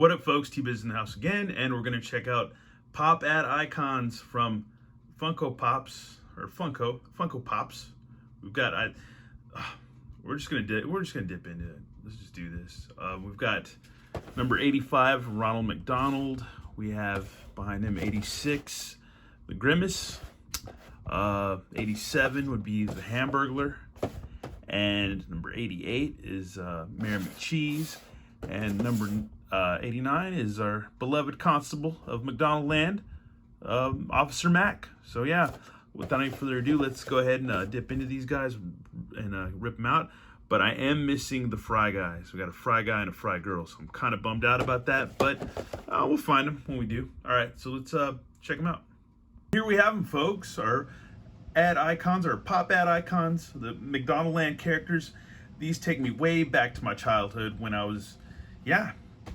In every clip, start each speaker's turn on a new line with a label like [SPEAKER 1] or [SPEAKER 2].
[SPEAKER 1] What up, folks? T-Biz in the house again, and we're gonna check out Pop Ad Icons from Funko Pops or Funko Pops. We've got we're just gonna dip into it. Let's just do this. We've got number 85, Ronald McDonald. We have behind him 86, the Grimace. 87 would be the Hamburglar, and number 88 is Mary McCheese, and number 89 is our beloved constable of McDonald Land, Officer Mac. So yeah, without any further ado, let's go ahead and dip into these guys and rip them out. But I am missing the Fry guys. We got a Fry guy and a Fry girl, so I'm kind of bummed out about that, but we'll find them when we do. All right, so let's check them out. Here we have them, folks, our ad icons, our pop ad icons, the McDonald Land characters. These take me way back to my childhood when I was,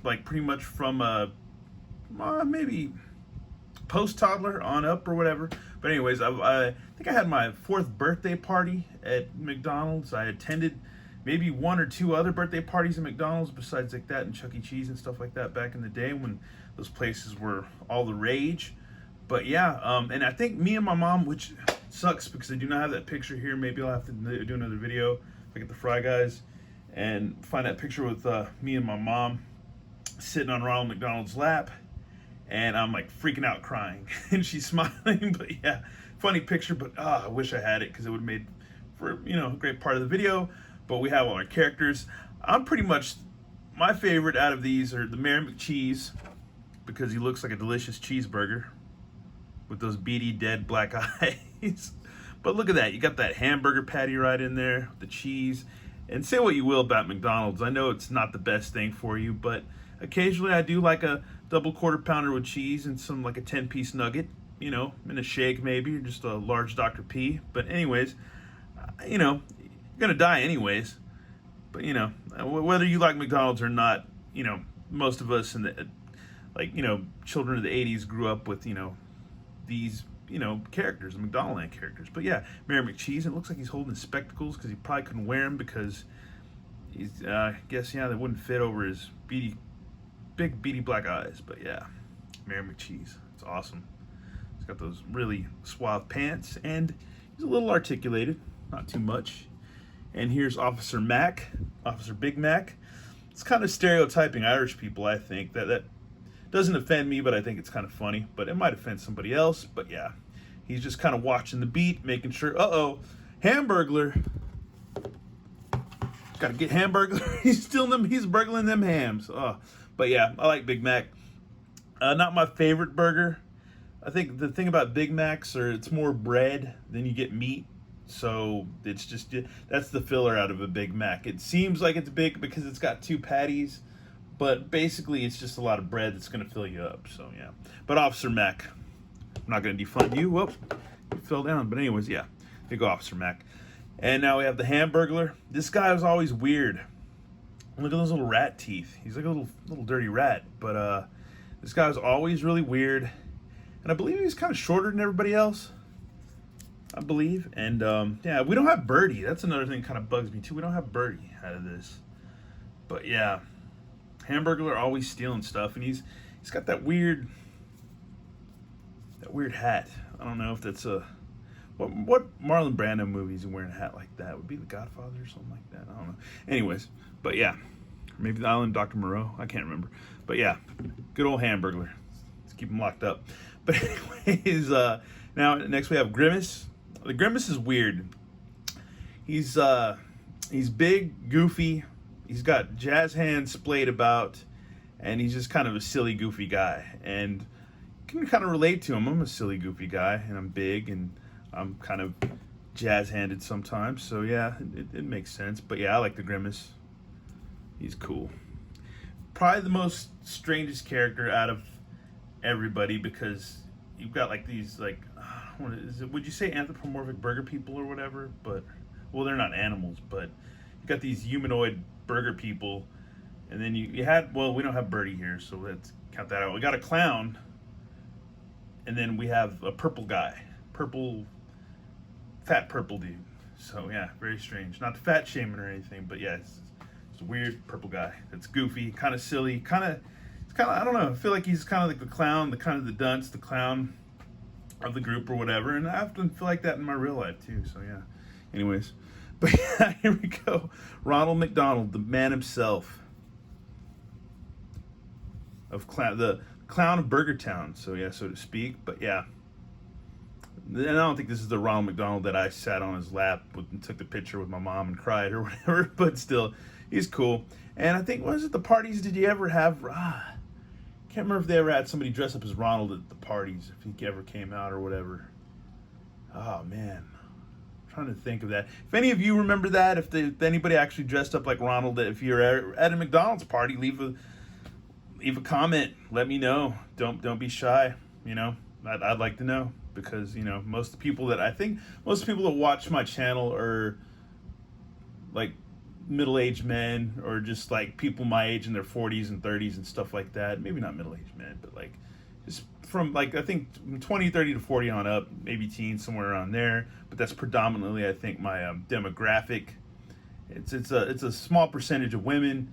[SPEAKER 1] like pretty much from maybe post-toddler on up or whatever. But anyways, I think I had my 4th birthday party at McDonald's. I attended maybe 1 or 2 other birthday parties at McDonald's besides like that and Chuck E. Cheese and stuff like that back in the day when those places were all the rage. But yeah, and I think me and my mom, which sucks because I do not have that picture here. Maybe I'll have to do another video if I get the Fry guys and find that picture with me and my mom sitting on Ronald McDonald's lap, and I'm like freaking out crying and she's smiling. But yeah, funny picture, but I wish I had it because it would have made for, you know, a great part of the video. But we have all our characters. I'm pretty much, my favorite out of these are the Mary McCheese, because he looks like a delicious cheeseburger with those beady dead black eyes. But look at that, you got that hamburger patty right in there with the cheese. And say what you will about McDonald's, I know it's not the best thing for you, but occasionally I do like a double quarter pounder with cheese and some like a 10-piece nugget, you know, in a shake maybe, or just a large Dr. P. But anyways, you know, you're gonna die anyways. But you know, whether you like McDonald's or not, you know, most of us in the, like, you know, children of the 80s grew up with, you know, these, you know, characters, the McDonald Land characters. But yeah, Mary McCheese, it looks like he's holding his spectacles because he probably couldn't wear them because he's, I guess, yeah, they wouldn't fit over his big beady black eyes. But yeah, Mary McCheese, it's awesome. He's got those really suave pants and he's a little articulated, not too much. And here's Officer Mac, Officer Big Mac. It's kind of stereotyping Irish people, I think. That doesn't offend me, but I think it's kind of funny. But it might offend somebody else. But yeah, he's just kind of watching the beat, making sure, Hamburglar. Gotta get Hamburglar. He's stealing them, he's burgling them hams. But yeah, I like Big Mac. Not my favorite burger. I think the thing about Big Macs are it's more bread than you get meat. So it's just, that's the filler out of a Big Mac. It seems like it's big because it's got 2 patties, but basically it's just a lot of bread that's gonna fill you up. So yeah, but Officer Mac, I'm not gonna defund you. Whoop, you fell down. But anyways, yeah, there you go, Officer Mac. And now we have the Hamburglar. This guy was always weird. Look at those little rat teeth. He's like a little dirty rat. But this guy was always really weird, and I believe he's kind of shorter than everybody else, I believe. And yeah, we don't have Birdie. That's another thing that kind of bugs me too. We don't have Birdie out of this. But yeah, Hamburglar always stealing stuff, and he's got that weird hat. I don't know if that's a what Marlon Brando movies and wearing a hat like that would be, The Godfather or something like that. I don't know. Anyways, but yeah, maybe The Island of Dr. Moreau. I can't remember. But yeah, good old Hamburglar. Let's keep him locked up. But anyways, now next we have Grimace. The Grimace is weird. He's big, goofy. He's got jazz hands splayed about, and he's just kind of a silly, goofy guy. And you can kind of relate to him. I'm a silly, goofy guy, and I'm big, and I'm kind of jazz-handed sometimes. So yeah, it makes sense. But yeah, I like the Grimace. He's cool. Probably the most strangest character out of everybody, because you've got like these, like, would you say anthropomorphic burger people or whatever? But, well, they're not animals, but you got these humanoid burger people, and then you had, well, we don't have Birdie here, so let's count that out. We got a clown, and then we have a purple guy, fat purple dude. So yeah, very strange. Not fat shaming or anything, but yeah, it's a weird purple guy that's goofy, kind of silly, it's kind kind of, I don't know, I feel like he's kind of like the clown, the kind of the dunce, the clown of the group or whatever. And I often feel like that in my real life too. So yeah. Anyways, but yeah, here we go. Ronald McDonald, the man himself, of the clown of Burger Town. So yeah, so to speak. But yeah. And I don't think this is the Ronald McDonald that I sat on his lap and took the picture with my mom and cried or whatever. But still, he's cool. And I think, was it the parties? Did you ever have? Can't remember if they ever had somebody dress up as Ronald at the parties, if he ever came out or whatever. Oh man, I'm trying to think of that. If any of you remember that, if anybody actually dressed up like Ronald, if you're at a McDonald's party, leave a comment. Let me know. Don't be shy. You know, I'd like to know. Because, you know, most people that watch my channel are like middle-aged men, or just like people my age in their 40s and 30s and stuff like that. Maybe not middle-aged men, but like just from like, I think 20, 30 to 40 on up, maybe teens, somewhere around there. But that's predominantly, I think, my demographic. It's a small percentage of women,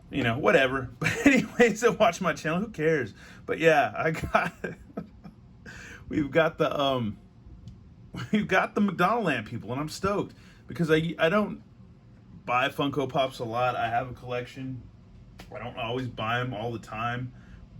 [SPEAKER 1] you know, whatever. But anyways, so watch my channel. Who cares? But yeah, I got we've got the McDonald Land people, and I'm stoked because I don't buy Funko Pops a lot. I have a collection. I don't always buy them all the time,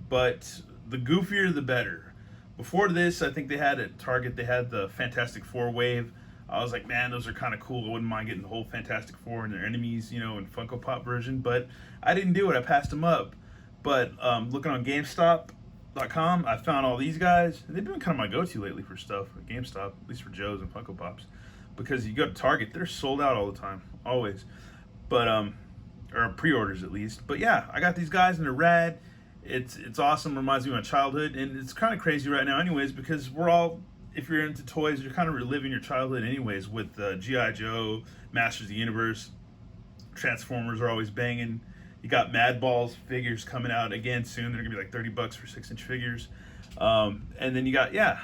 [SPEAKER 1] but the goofier the better. Before this, I think they had at Target, they had the Fantastic Four wave. I was like, man, those are kind of cool. I wouldn't mind getting the whole Fantastic Four and their enemies, you know, in Funko Pop version, but I didn't do it. I passed them up. But looking on GameStop.com, I found all these guys. They've been kind of my go-to lately for stuff at GameStop, at least for Joe's and Funko Pops, because you go to Target, they're sold out all the time, always. But or pre-orders at least. But yeah, I got these guys and they're rad. It's awesome. Reminds me of my childhood, and it's kind of crazy right now, anyways, because we're all, if you're into toys, you're kind of reliving your childhood, anyways, with G.I. Joe, Masters of the Universe, Transformers are always banging. You got Mad Balls figures coming out again soon. They're gonna be like $30 for 6-inch figures. And then you got, yeah.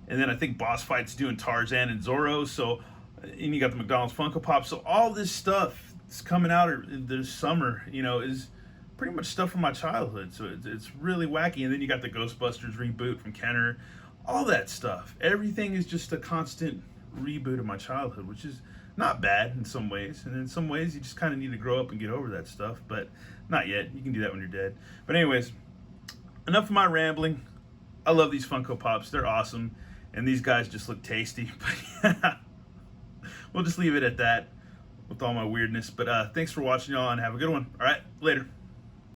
[SPEAKER 1] And then I think Boss Fight's doing Tarzan and Zorro. So, and you got the McDonald's Funko Pop. So all this stuff that's coming out this summer, you know, is pretty much stuff from my childhood. So it's really wacky. And then you got the Ghostbusters reboot from Kenner. All that stuff. Everything is just a constant reboot of my childhood, which is not bad in some ways. And in some ways, you just kind of need to grow up and get over that stuff. But not yet. You can do that when you're dead. But anyways, enough of my rambling. I love these Funko Pops. They're awesome. And these guys just look tasty. But yeah, we'll just leave it at that with all my weirdness. But thanks for watching, y'all, and have a good one. All right, later.